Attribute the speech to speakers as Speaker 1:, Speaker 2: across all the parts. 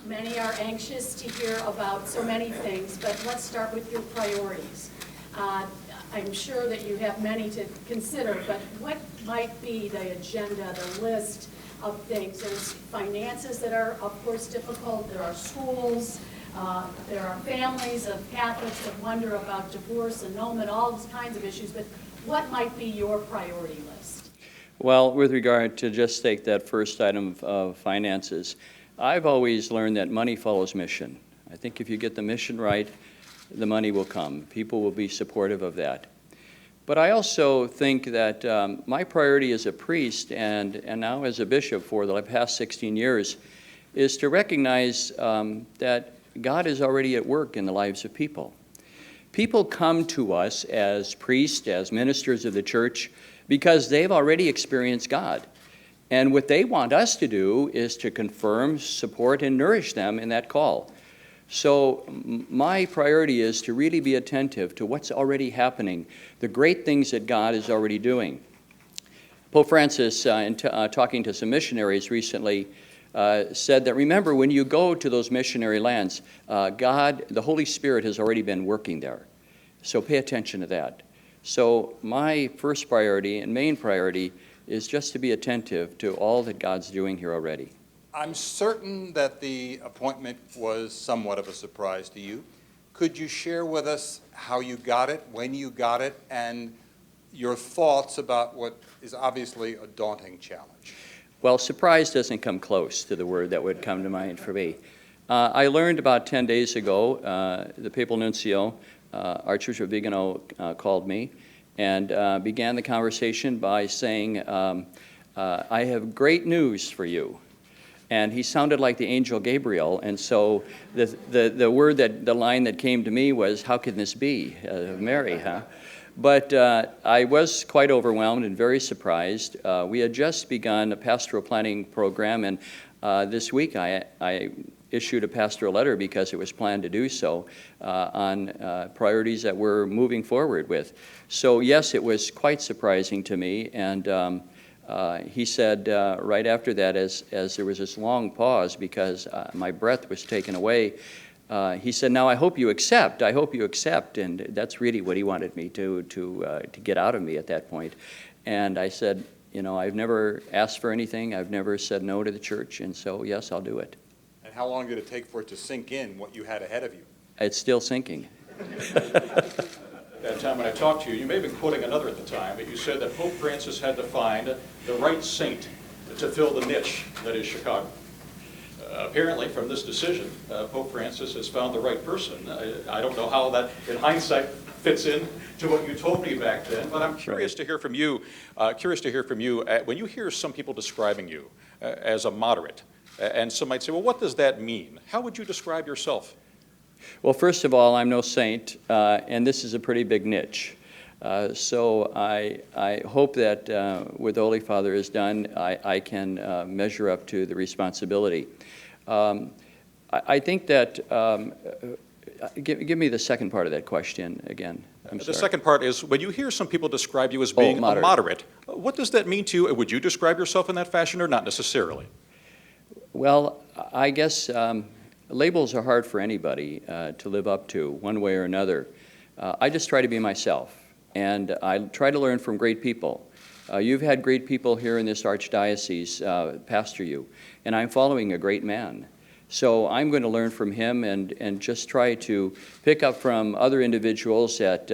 Speaker 1: Many are anxious to hear about so many things, but let's start with your priorities. I'm sure that you have many to consider, but what might be the agenda, the list of things? There's finances that are, of course, difficult. There are schools. There are families of Catholics that wonder about divorce, annulment, all those kinds of issues. But what might be your priority list?
Speaker 2: Well, with regard to just take that first item of finances, I've always learned that money follows mission. I think if you get the mission right, the money will come. People will be supportive of that. But I also think that my priority as a priest and now as a bishop for the past 16 years is to recognize that God is already at work in the lives of people. People come to us as priests, as ministers of the church, because they've already experienced God. And what they want us to do is to confirm, support, and nourish them in that call. So my priority is to really be attentive to what's already happening, the great things that God is already doing. Pope Francis, in talking to some missionaries recently, said that, remember, when you go to those missionary lands, God, the Holy Spirit has already been working there. So pay attention to that. So my first priority and main priority is just to be attentive to all that God's doing here already.
Speaker 3: I'm certain that the appointment was somewhat of a surprise to you. Could you share with us how you got it, when you got it, and your thoughts about what is obviously a daunting challenge?
Speaker 2: Well, surprise doesn't come close to the word that would come to mind for me. I learned about 10 days ago, the papal nuncio, Archbishop of Chicago, called me and began the conversation by saying, I have great news for you. And he sounded like the angel Gabriel, and so the line that came to me was, how can this be? Mary, huh? But I was quite overwhelmed and very surprised. We had just begun a pastoral planning program, and this week I issued a pastoral letter because it was planned to do so on priorities that we're moving forward with. So yes, it was quite surprising to me, and he said right after that, as there was this long pause because my breath was taken away, he said, now I hope you accept, and that's really what he wanted me to get out of me at that point. And I said, you know, I've never asked for anything, I've never said no to the church, and so yes, I'll do it.
Speaker 3: And how long did it take for it to sink in what you had ahead of you?
Speaker 2: It's still sinking.
Speaker 4: At that time when I talked to you, you may have been quoting another at the time, but you said that Pope Francis had to find the right saint to fill the niche that is Chicago. Apparently, from this decision, Pope Francis has found the right person. I don't know how that, in hindsight, fits in to what you told me back then, but I'm curious to hear from you. When you hear some people describing you as a moderate, and some might say, well, what does that mean? How would you describe yourself?
Speaker 2: Well, first of all, I'm no saint, and this is a pretty big niche. So I hope that what the Holy Father has done, I can measure up to the responsibility. I think that, give me the second part of that question again. I'm sorry.
Speaker 4: The second part is, when you hear some people describe you as being a moderate, what does that mean to you? Would you describe yourself in that fashion or not necessarily?
Speaker 2: Well, I guess labels are hard for anybody to live up to one way or another. I just try to be myself, and I try to learn from great people. You've had great people here in this archdiocese pastor you, and I'm following a great man. So I'm going to learn from him and just try to pick up from other individuals that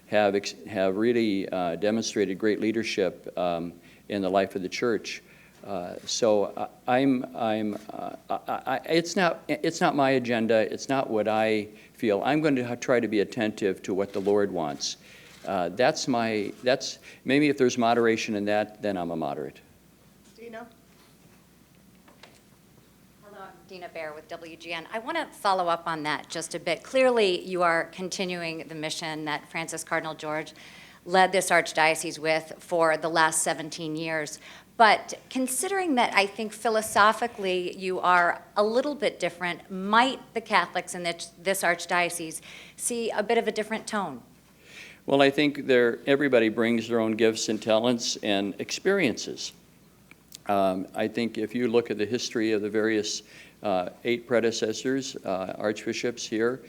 Speaker 2: have really demonstrated great leadership in the life of the church. So it's not my agenda. It's not what I feel. I'm going to try to be attentive to what the Lord wants. That's maybe if there's moderation in that, then I'm a moderate.
Speaker 1: Dina?
Speaker 5: Hello, I'm Dina Baer with WGN. I want to follow up on that just a bit. Clearly, you are continuing the mission that Francis Cardinal George led this archdiocese with for the last 17 years. But considering that I think philosophically you are a little bit different, might the Catholics in this archdiocese see a bit of a different tone?
Speaker 2: Well, I think everybody brings their own gifts and talents and experiences. I think if you look at the history of the various 8 predecessors, archbishops here,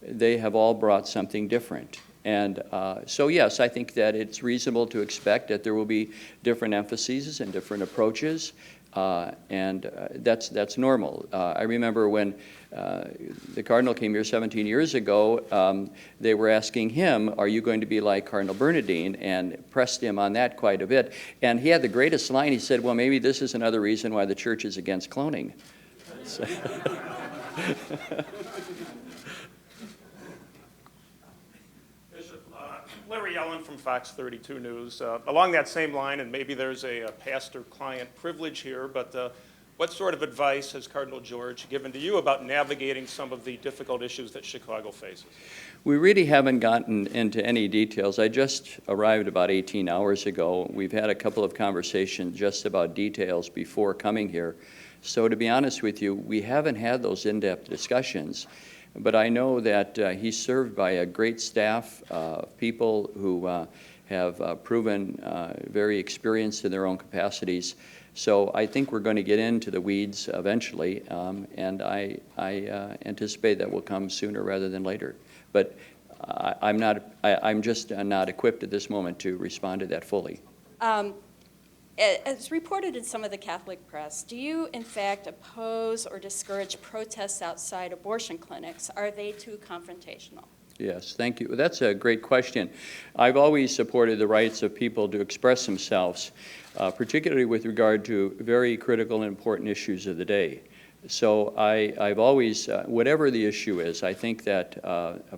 Speaker 2: they have all brought something different. And so yes, I think that it's reasonable to expect that there will be different emphases and different approaches, and that's normal. I remember when the Cardinal came here 17 years ago, they were asking him, are you going to be like Cardinal Bernardine, and pressed him on that quite a bit. And he had the greatest line. He said, well, maybe this is another reason why the church is against cloning. So
Speaker 6: Larry Ellen from Fox 32 News. Along that same line, and maybe there's a pastor-client privilege here, but what sort of advice has Cardinal George given to you about navigating some of the difficult issues that Chicago faces?
Speaker 2: we really haven't gotten into any details. I just arrived about 18 hours ago. We've had a couple of conversations just about details before coming here. So to be honest with you, we haven't had those in-depth discussions. But I know that he's served by a great staff of people who have proven very experienced in their own capacities. So I think we're going to get into the weeds eventually, and I anticipate that will come sooner rather than later. But I'm just not equipped at this moment to respond to that fully.
Speaker 7: As reported in some of the Catholic press, do you in fact oppose or discourage protests outside abortion clinics? Are they too confrontational?
Speaker 2: Yes, thank you. That's a great question. I've always supported the rights of people to express themselves, particularly with regard to very critical and important issues of the day. So I've always, whatever the issue is, I think that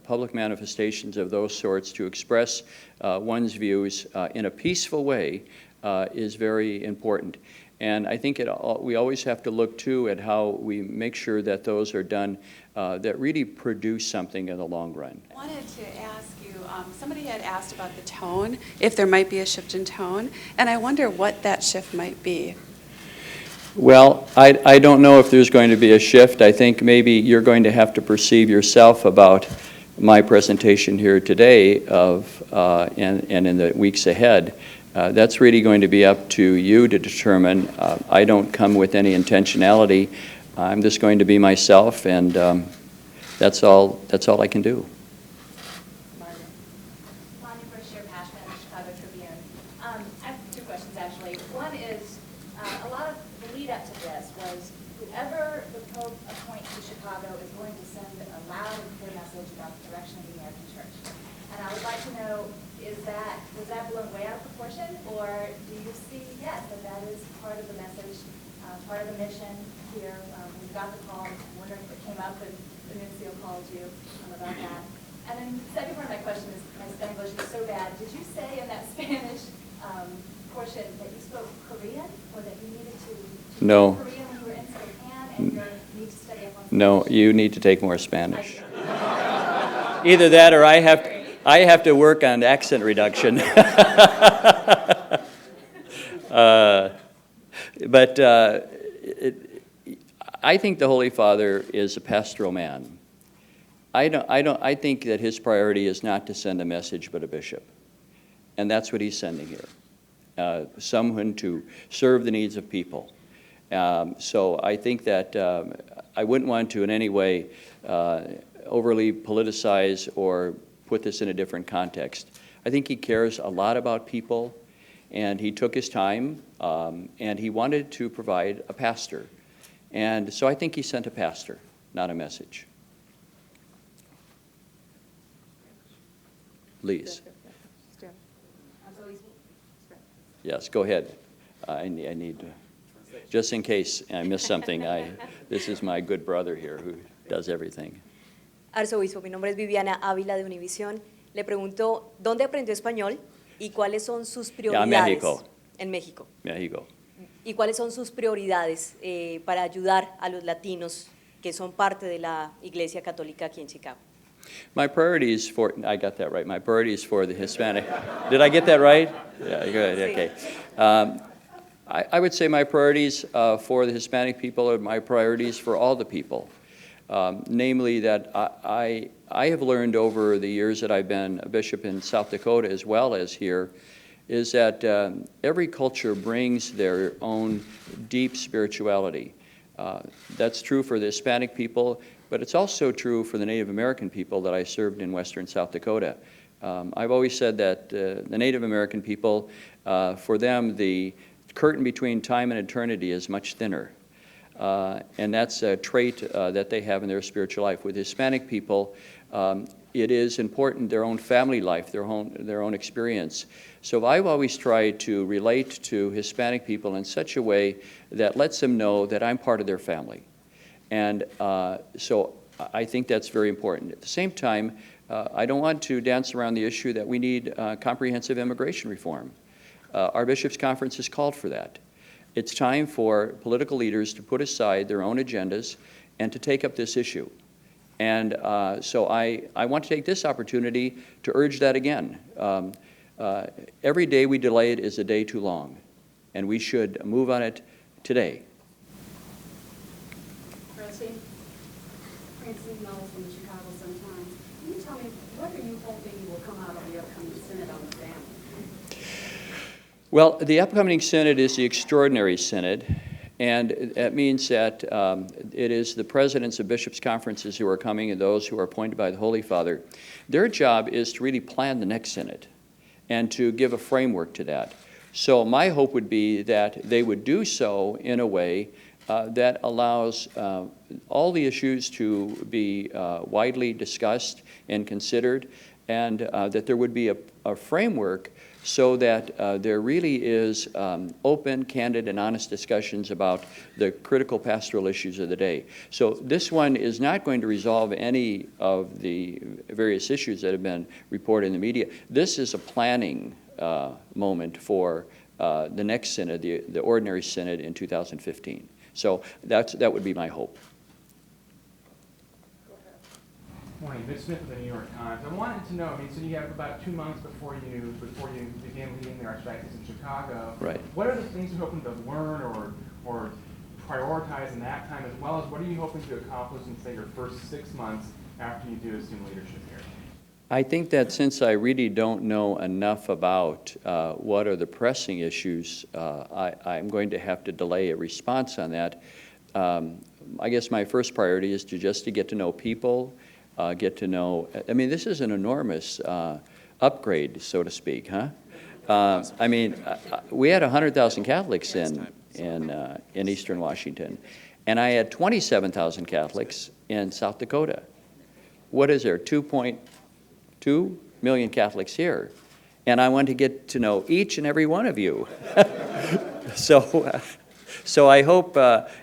Speaker 2: public manifestations of those sorts to express one's views in a peaceful way is very important. And I think we always have to look, too, at how we make sure that those are done that really produce something in the long run.
Speaker 8: I wanted to ask you, somebody had asked about the tone, if there might be a shift in tone, and I wonder what that shift might be.
Speaker 2: Well, I don't know if there's going to be a shift. I think maybe you're going to have to perceive yourself about my presentation here today and in the weeks ahead. That's really going to be up to you to determine. I don't come with any intentionality. I'm just going to be myself, and that's all I can do.
Speaker 5: Lonnie Brashear Pashman, Chicago Tribune. I have 2 questions, actually. One is, a lot of the lead up to this was whoever the Pope appoints to Chicago is going to send a loud and clear message about the direction of the American church. And I would like to know, was that blown way out of proportion, or do you see, yes, that is part of the message, part of the mission here? When you got the call, I'm wondering if it came up and the nuncio called you about that. And then the second part of my question is, my Spanish is so bad. Did you say in that Spanish portion that you spoke Korean, or that you needed to
Speaker 2: No.
Speaker 5: speak Korean when you were in Spokane, and you need to study up on Spanish?
Speaker 2: No, you need to take more Spanish. Either that or I have to work on accent reduction. But I think the Holy Father is a pastoral man. I think that his priority is not to send a message, but a bishop. And that's what he's sending here. Someone to serve the needs of people. So I think that I wouldn't want to in any way overly politicize or put this in a different context. I think he cares a lot about people, and he took his time, and he wanted to provide a pastor. And so I think he sent a pastor, not a message. Please. Yes, go ahead. I need, just in case I miss something, this is my good brother here who does everything.
Speaker 9: Arzobispo, mi nombre es Viviana Ávila de Univisión. Le pregunto, ¿dónde aprendió español y cuáles son sus prioridades?
Speaker 2: México.
Speaker 9: En México.
Speaker 2: México.
Speaker 9: ¿Y cuáles son sus prioridades para ayudar a los latinos que son parte de la Iglesia Católica aquí en Chicago?
Speaker 2: My priorities for, I got that right, my priorities for the Hispanic. Did I get that right? Yeah, good, okay. I would say my priorities for the Hispanic people are my priorities for all the people. Namely that I have learned over the years that I've been a bishop in South Dakota as well as here, is that every culture brings their own deep spirituality. That's true for the Hispanic people, but it's also true for the Native American people that I served in western South Dakota. I've always said that the Native American people, for them, the curtain between time and eternity is much thinner. And that's a trait that they have in their spiritual life. With Hispanic people, it is important, their own family life, their own experience. So I've always tried to relate to Hispanic people in such a way that lets them know that I'm part of their family. And so I think that's very important. At the same time, I don't want to dance around the issue that we need comprehensive immigration reform. Our bishops' conference has called for that. It's time for political leaders to put aside their own agendas and to take up this issue. And so I want to take this opportunity to urge that again. Every day we delay it is a day too long, and we should move on it today.
Speaker 1: Francine Knowles from the Chicago Sun-Times. Can you tell me, what are you hoping will come out of the upcoming Synod on the family?
Speaker 2: Well, the upcoming Synod is the extraordinary Synod, and that means that it is the presidents of bishops' conferences who are coming and those who are appointed by the Holy Father. Their job is to really plan the next Synod and to give a framework to that. So my hope would be that they would do so in a way that allows all the issues to be widely discussed and considered, and that there would be a framework so that there really is open, candid, and honest discussions about the critical pastoral issues of the day. So this one is not going to resolve any of the various issues that have been reported in the media. This is a planning moment for the next Synod, the ordinary Synod in 2015. So that would be my hope.
Speaker 10: Morning, Mitch Smith of the New York Times. I wanted to know, so you have about 2 months before you begin leading the Archdiocese in Chicago.
Speaker 2: Right.
Speaker 10: What are the things you're hoping to learn or prioritize in that time, as well as what are you hoping to accomplish in, say, your first 6 months after you do assume leadership here?
Speaker 2: I think that since I really don't know enough about what are the pressing issues, I'm going to have to delay a response on that. I guess my first priority is to get to know people, get to know, this is an enormous upgrade, so to speak, huh? We had 100,000 Catholics in Eastern Washington, and I had 27,000 Catholics in South Dakota. What is there, 2.2 million Catholics here? And I want to get to know each and every one of you. So I hope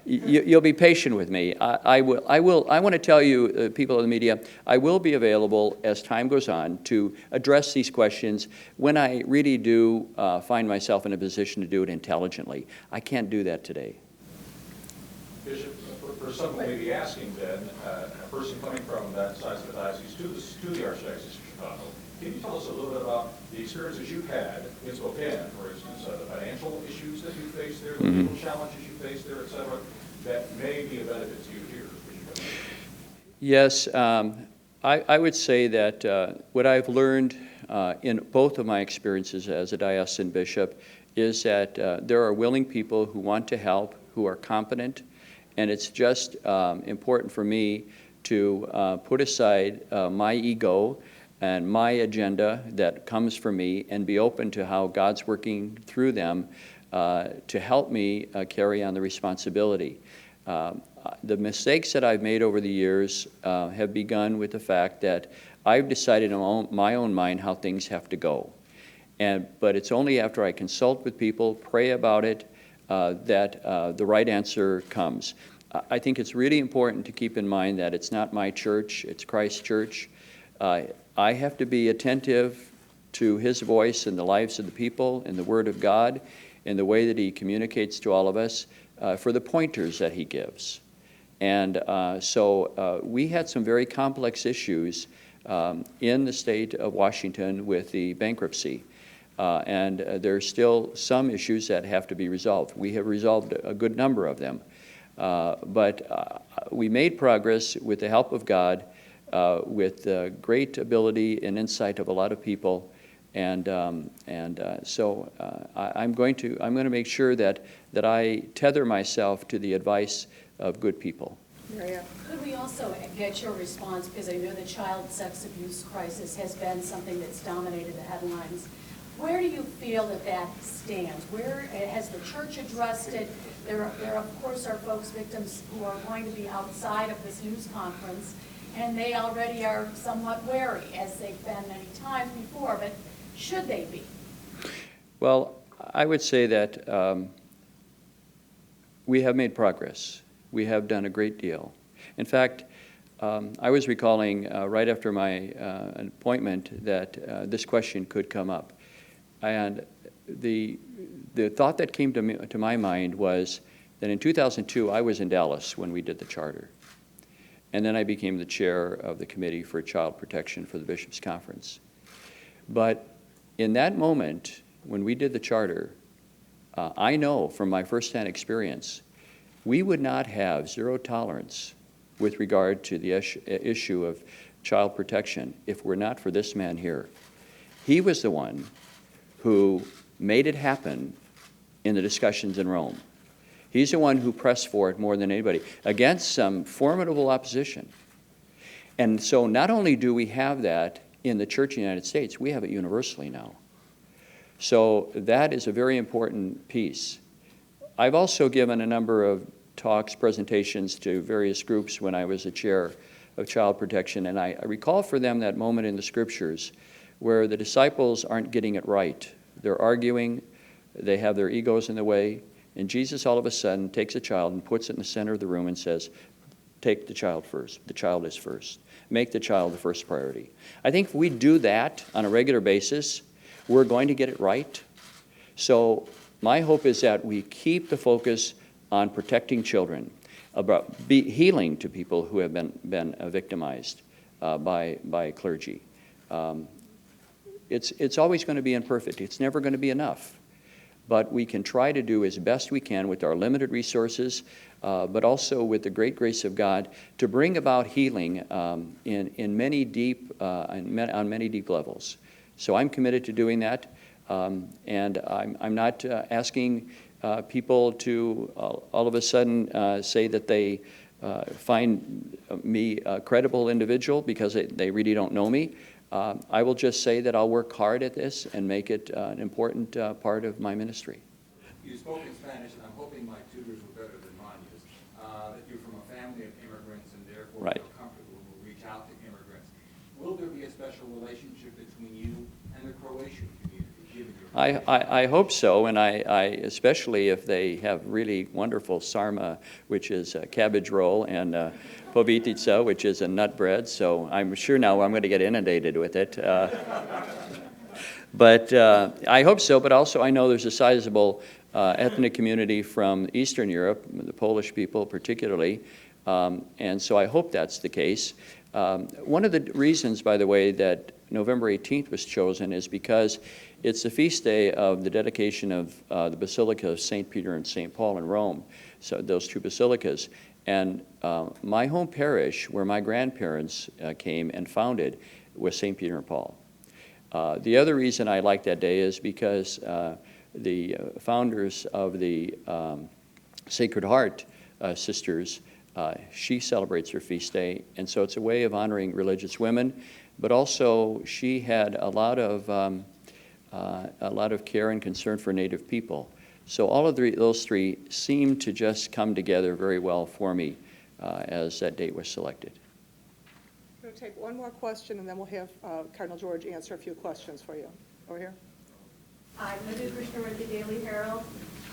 Speaker 2: you'll be patient with me. I want to tell you, people of the media, I will be available as time goes on to address these questions when I really do find myself in a position to do it intelligently. I can't do that today.
Speaker 4: Bishop, for someone maybe asking then, a person coming from that side of the diocese to the Archdiocese of Chicago, can you tell us a little bit about the experiences you've had in Spokane, for instance, the financial issues that you face there, the legal challenges you face there, et cetera, that may be a benefit to you here?
Speaker 2: Yes, I would say that what I've learned in both of my experiences as a diocesan bishop is that there are willing people who want to help, who are competent, and it's just important for me to put aside my ego and my agenda that comes from me and be open to how God's working through them to help me carry on the responsibility. The mistakes that I've made over the years have begun with the fact that I've decided in my own mind how things have to go. But it's only after I consult with people, pray about it, that the right answer comes. I think it's really important to keep in mind that it's not my church, it's Christ's church. I have to be attentive to His voice in the lives of the people, in the Word of God, in the way that He communicates to all of us, for the pointers that He gives. And so we had some very complex issues in the state of Washington with the bankruptcy. And there's still some issues that have to be resolved. We have resolved a good number of them. But we made progress with the help of God, with great ability and insight of a lot of people, So I'm going to make sure that I tether myself to the advice of good people.
Speaker 1: Maria. Could we also get your response, because I know the child sex abuse crisis has been something that's dominated the headlines. Where do you feel that stands? Where has the church addressed it? There of course are folks, victims, who are going to be outside of this news conference, and they already are somewhat wary, as they've been many times before, but should they be?
Speaker 2: Well, I would say that we have made progress. We have done a great deal. In fact, I was recalling right after my appointment that this question could come up. And the thought that came to my mind was that in 2002, I was in Dallas when we did the charter. And then I became the chair of the Committee for Child Protection for the Bishops' Conference. But in that moment, when we did the charter, I know from my firsthand experience, we would not have zero tolerance with regard to the issue of child protection if we're not for this man here. He was the one who made it happen in the discussions in Rome. He's the one who pressed for it more than anybody, against some formidable opposition. And so not only do we have that in the Church of the United States, we have it universally now. So that is a very important piece. I've also given a number of talks, presentations to various groups when I was the chair of child protection, and I recall for them that moment in the scriptures where the disciples aren't getting it right. They're arguing, they have their egos in the way, and Jesus all of a sudden takes a child and puts it in the center of the room and says, take the child first. The child is first. Make the child the first priority. I think if we do that on a regular basis, we're going to get it right. So my hope is that we keep the focus on protecting children, about healing to people who have been victimized by clergy. It's always going to be imperfect. It's never going to be enough. But we can try to do as best we can with our limited resources, but also with the great grace of God to bring about healing in many deep, on many deep levels. So I'm committed to doing that, and I'm not asking people to all of a sudden say that they find me a credible individual because they really don't know me. I will just say that I'll work hard at this and make it an important part of my ministry.
Speaker 3: You spoke in Spanish, and I'm hoping my tutors were better than mine is, that you're from a family of immigrants and therefore
Speaker 2: Right.
Speaker 3: feel comfortable to reach out to immigrants. Will there be a special relationship between you and the Croatian community? Given your
Speaker 2: I hope so, and I especially if they have really wonderful sarma, which is a cabbage roll, and povitica, which is a nut bread. So I'm sure now I'm going to get inundated with it. But I hope so. But also I know there's a sizable ethnic community from Eastern Europe, the Polish people particularly, and so I hope that's the case. One of the reasons, by the way, that November 18th was chosen is because it's the feast day of the dedication of the Basilica of St. Peter and St. Paul in Rome, so those two basilicas. And my home parish, where my grandparents came and founded, was St. Peter and Paul. The other reason I like that day is because the founders of the Sacred Heart Sisters, she celebrates her feast day, and so it's a way of honoring religious women, but also she had a lot of care and concern for Native people. So all of those three seem to just come together very well for me as that date was selected.
Speaker 11: We're going to take one more question, and then we'll have Cardinal George answer a few questions for you. Over here.
Speaker 12: I'm Linda Krishna with the Daily Herald.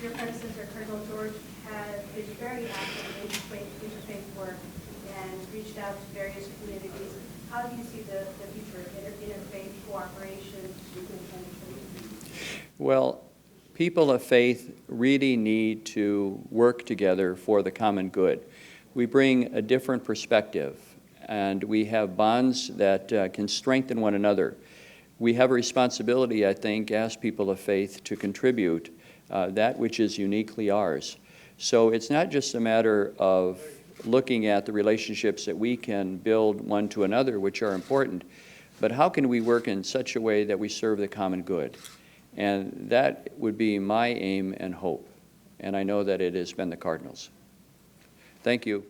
Speaker 12: Your predecessor, Cardinal George, has been very active in interfaith work and reached out to various communities. How do you see the future of interfaith cooperation within the country?
Speaker 2: Well, people of faith really need to work together for the common good. We bring a different perspective, and we have bonds that can strengthen one another. We have a responsibility, I think, as people of faith to contribute that which is uniquely ours. So it's not just a matter of looking at the relationships that we can build one to another, which are important, but how can we work in such a way that we serve the common good? And that would be my aim and hope. And I know that it has been the Cardinals. Thank you.